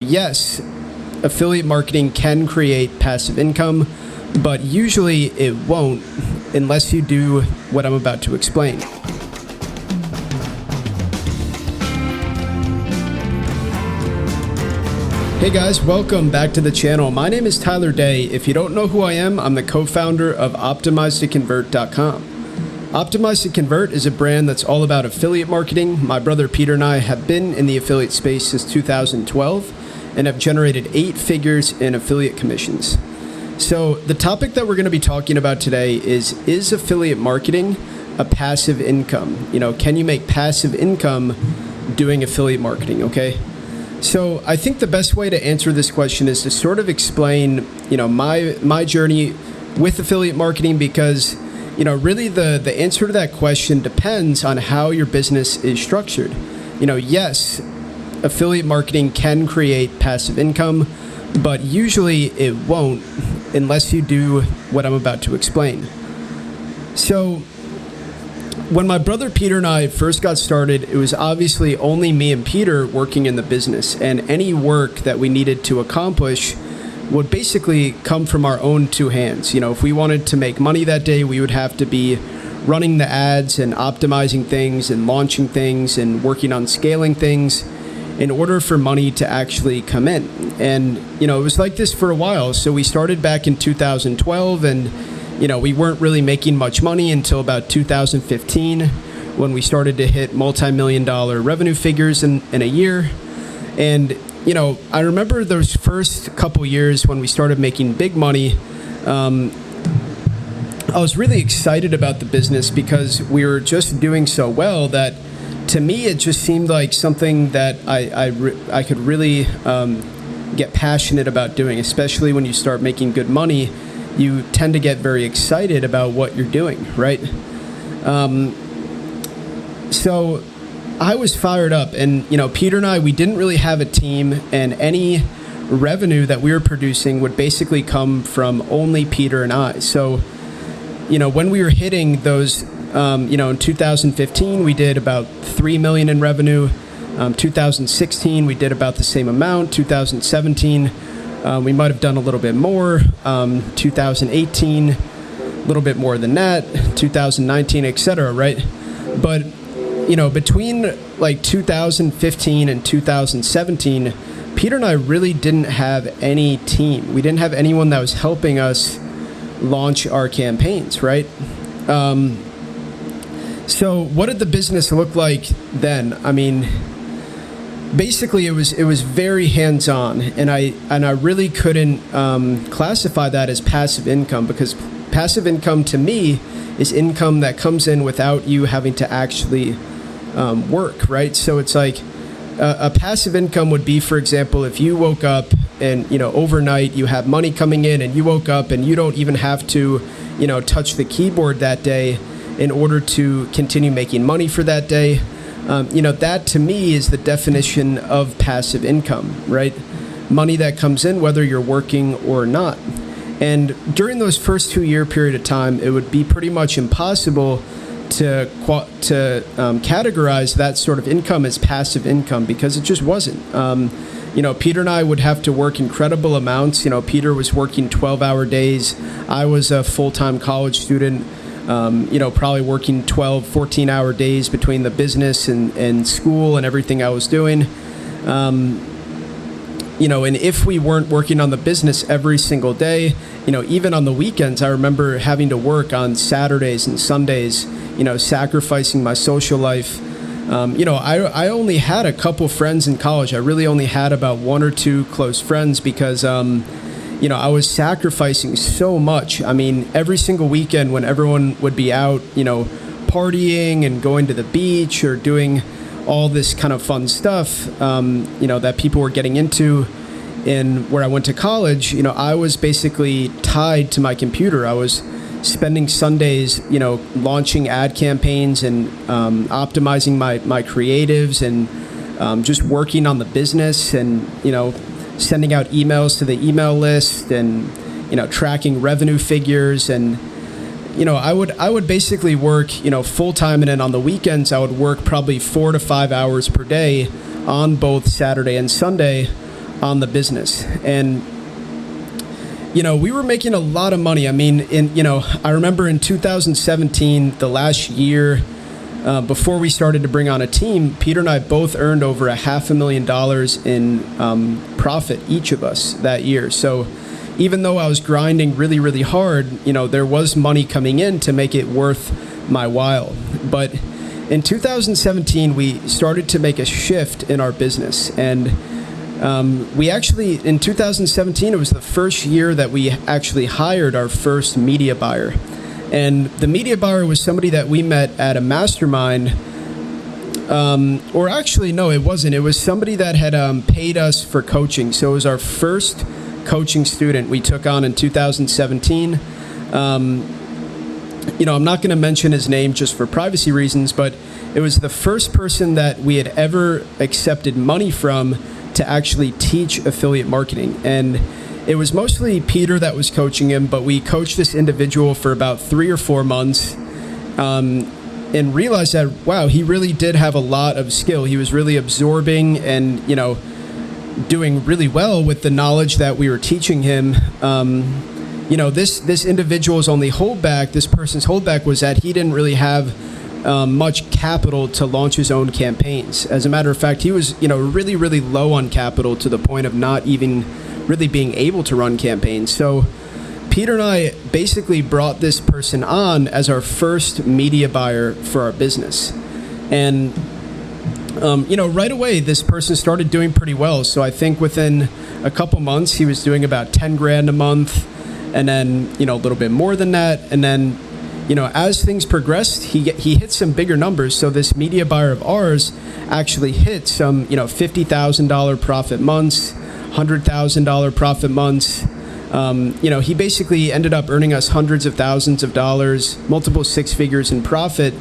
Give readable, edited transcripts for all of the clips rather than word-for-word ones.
yes, affiliate marketing can create passive income, but usually it won't unless you do what I'm about to explain. Hey guys, welcome back to the channel. My name is Tyler Day. If you don't know who I am, I'm the co-founder of OptimizeToConvert.com. Optimize to Convert is a brand that's all about affiliate marketing. My brother Peter and I have been in the affiliate space since 2012 and have generated 8 figures in affiliate commissions. So the topic that we're going to be talking about today is affiliate marketing a passive income? Can you make passive income doing affiliate marketing, okay? So I think the best way to answer this question is to sort of explain, my journey with affiliate marketing, because, really the answer to that question depends on how your business is structured. Yes, affiliate marketing can create passive income, but usually it won't unless you do what I'm about to explain. So when my brother Peter and I first got started, it was obviously only me and Peter working in the business, and any work that we needed to accomplish would basically come from our own 2 hands. If we wanted to make money that day, we would have to be running the ads and optimizing things and launching things and working on scaling things in order for money to actually come in. And, it was like this for a while. So we started back in 2012, and we weren't really making much money until about 2015 when we started to hit multi-million-dollar revenue figures in a year. And, I remember those first couple years when we started making big money, I was really excited about the business because we were just doing so well that, to me, it just seemed like something that I could really get passionate about doing, especially when you start making good money. You tend to get very excited about what you're doing, right? So I was fired up, and Peter and I, we didn't really have a team, and any revenue that we were producing would basically come from only Peter and I. So when we were hitting those, in 2015 we did about $3 million in revenue. 2016 we did about the same amount. 2017 we might have done a little bit more. 2018, a little bit more than that. 2019, etc. Right? But between like 2015 and 2017, Peter and I really didn't have any team. We didn't have anyone that was helping us launch our campaigns, right? So what did the business look like then? I mean, basically it was very hands-on, and I really couldn't classify that as passive income, because passive income to me is income that comes in without you having to actually work, right? So it's like a passive income would be, for example, if you woke up and overnight you have money coming in, and you woke up and you don't even have to touch the keyboard that day in order to continue making money for that day. That to me is the definition of passive income, right? Money that comes in whether you're working or not. And during those first 2-year period of time, it would be pretty much impossible to categorize that sort of income as passive income, because it just wasn't. Peter and I would have to work incredible amounts. Peter was working 12-hour days. I was a full-time college student. Probably working 12, 14-hour days between the business and school and everything I was doing. And if we weren't working on the business every single day, even on the weekends, I remember having to work on Saturdays and Sundays, sacrificing my social life. I only had a couple friends in college. I really only had about 1 or 2 close friends because, I was sacrificing so much. I mean, every single weekend when everyone would be out, partying and going to the beach or doing all this kind of fun stuff, that people were getting into. And where I went to college, I was basically tied to my computer. I was spending Sundays, launching ad campaigns and optimizing my creatives and just working on the business and, sending out emails to the email list and, tracking revenue figures. And, I would basically work, full time. And then on the weekends, I would work probably 4 to 5 hours per day on both Saturday and Sunday on the business. And we were making a lot of money. I mean, I remember in 2017, the last year before we started to bring on a team, Peter and I both earned over $500,000 in profit, each of us, that year. So even though I was grinding really, really hard, there was money coming in to make it worth my while. But in 2017, we started to make a shift in our business. And we actually, in 2017, it was the first year that we actually hired our first media buyer. And the media buyer was somebody that we met at a mastermind. Or actually, no, it wasn't. It was somebody that had paid us for coaching. So it was our first coaching student we took on in 2017. I'm not going to mention his name just for privacy reasons, but it was the first person that we had ever accepted money from to actually teach affiliate marketing. And it was mostly Peter that was coaching him, but we coached this individual for about 3 or 4 months and realized that, wow, he really did have a lot of skill. He was really absorbing and, doing really well with the knowledge that we were teaching him. This individual's only holdback, this person's holdback, was that he didn't really have much capital to launch his own campaigns. As a matter of fact, he was, really, really low on capital to the point of not even really being able to run campaigns. So Peter and I basically brought this person on as our first media buyer for our business. And, right away, this person started doing pretty well. So I think within a couple months, he was doing about 10 grand a month. And then, a little bit more than that. And then, as things progressed, he hit some bigger numbers. So this media buyer of ours actually hit some, $50,000 profit months, $100,000 profit months. He basically ended up earning us hundreds of thousands of dollars, multiple 6 figures in profit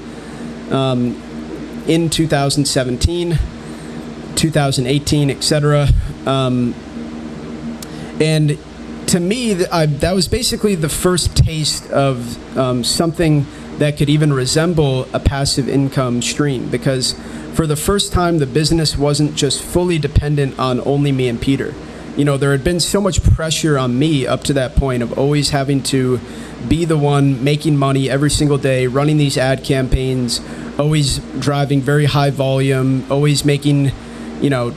in 2017, 2018, etc. And to me, that was basically the first taste of something that could even resemble a passive income stream, because for the first time, the business wasn't just fully dependent on only me and Peter. There had been so much pressure on me up to that point of always having to be the one making money every single day, running these ad campaigns, always driving very high volume, always making,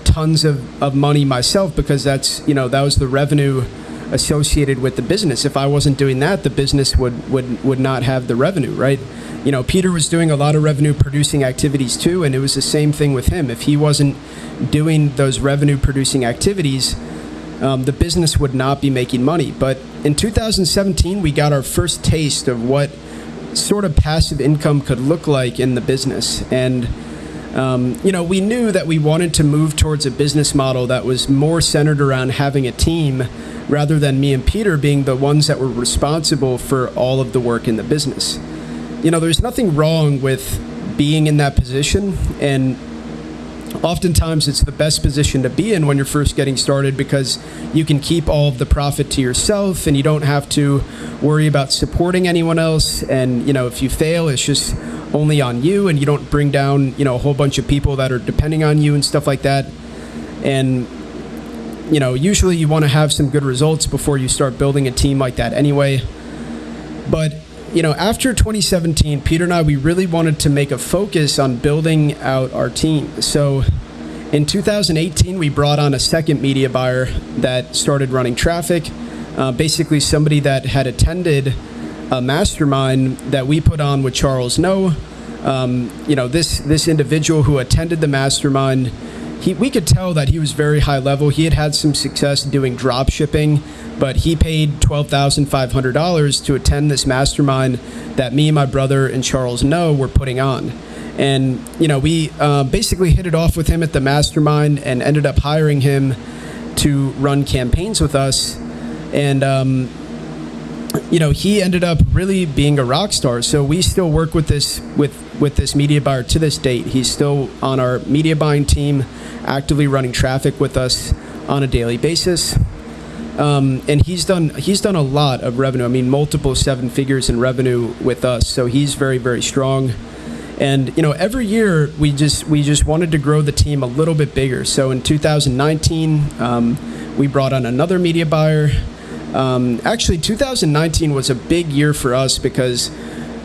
tons of money myself, because that's, that was the revenue associated with the business. If I wasn't doing that, the business would not have the revenue, right? Peter was doing a lot of revenue producing activities too, and it was the same thing with him. If he wasn't doing those revenue producing activities, the business would not be making money. But in 2017, we got our first taste of what sort of passive income could look like in the business. And we knew that we wanted to move towards a business model that was more centered around having a team rather than me and Peter being the ones that were responsible for all of the work in the business. There's nothing wrong with being in that position, and oftentimes it's the best position to be in when you're first getting started, because you can keep all of the profit to yourself and you don't have to worry about supporting anyone else. And, if you fail, it's just only on you, and you don't bring down, a whole bunch of people that are depending on you and stuff like that. And, usually you want to have some good results before you start building a team like that anyway. But, after 2017, Peter and I, we really wanted to make a focus on building out our team. So in 2018, we brought on a second media buyer that started running traffic, basically somebody that had attended a mastermind that we put on with Charles No. This individual who attended the mastermind, we could tell that he was very high level. He had some success doing drop shipping, but he paid $12,500 to attend this mastermind that me and my brother and Charles No were putting on. And, we basically hit it off with him at the mastermind and ended up hiring him to run campaigns with us. And, he ended up really being a rock star. So we still work with this media buyer to this date. He's still on our media buying team, actively running traffic with us on a daily basis. And he's done a lot of revenue. I mean, multiple 7 figures in revenue with us. So he's very, very strong. And, every year we just wanted to grow the team a little bit bigger. So in 2019, We brought on another media buyer. Actually, 2019 was a big year for us because,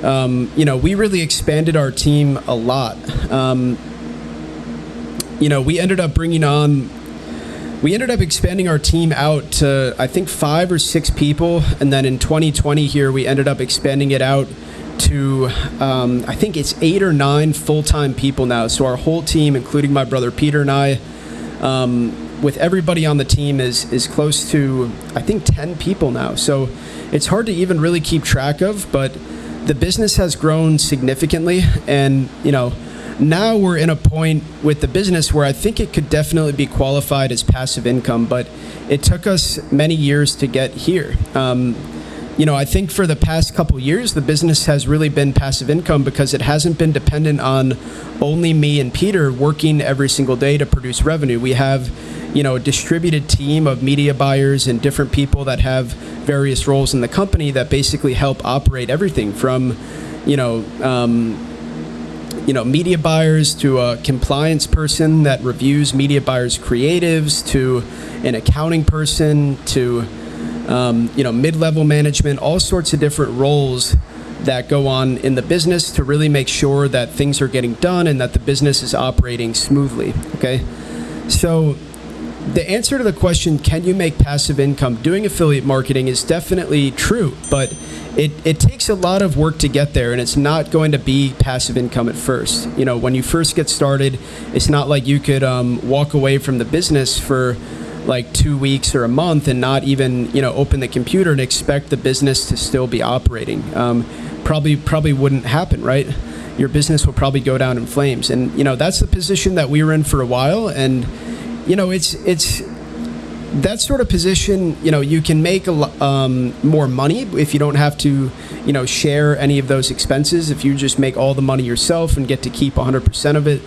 we really expanded our team a lot. We ended up expanding our team out to, I think, 5 or 6 people. And then in 2020 here, we ended up expanding it out to, I think it's 8 or 9 full-time people now. So our whole team, including my brother Peter and I, with everybody on the team is close to, I think, 10 people now. So it's hard to even really keep track of, but the business has grown significantly. And, now we're in a point with the business where I think it could definitely be qualified as passive income, but it took us many years to get here. I think for the past couple years, the business has really been passive income because it hasn't been dependent on only me and Peter working every single day to produce revenue. We have, a distributed team of media buyers and different people that have various roles in the company that basically help operate everything from, media buyers to a compliance person that reviews media buyers' creatives to an accounting person to, mid-level management, all sorts of different roles that go on in the business to really make sure that things are getting done and that the business is operating smoothly. Okay. So the answer to the question, can you make passive income doing affiliate marketing, is definitely true, but it takes a lot of work to get there, and it's not going to be passive income at first. When you first get started, it's not like you could walk away from the business for like 2 weeks or a month and not even, open the computer and expect the business to still be operating. Probably wouldn't happen, right? Your business will probably go down in flames. And, that's the position that we were in for a while. And, it's that sort of position, you can make more money if you don't have to, share any of those expenses, if you just make all the money yourself and get to keep 100% of it.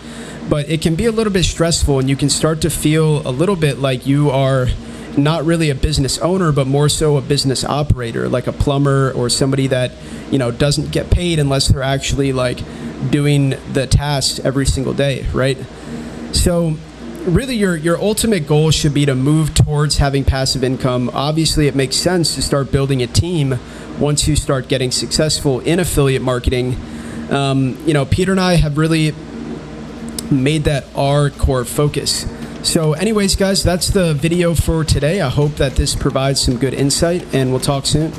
But it can be a little bit stressful, and you can start to feel a little bit like you are not really a business owner, but more so a business operator, like a plumber or somebody that, doesn't get paid unless they're actually like doing the tasks every single day, right? So really your ultimate goal should be to move towards having passive income. Obviously, it makes sense to start building a team once you start getting successful in affiliate marketing. Peter and I have really made that our core focus. So anyways, guys, that's the video for today. I hope that this provides some good insight, and we'll talk soon.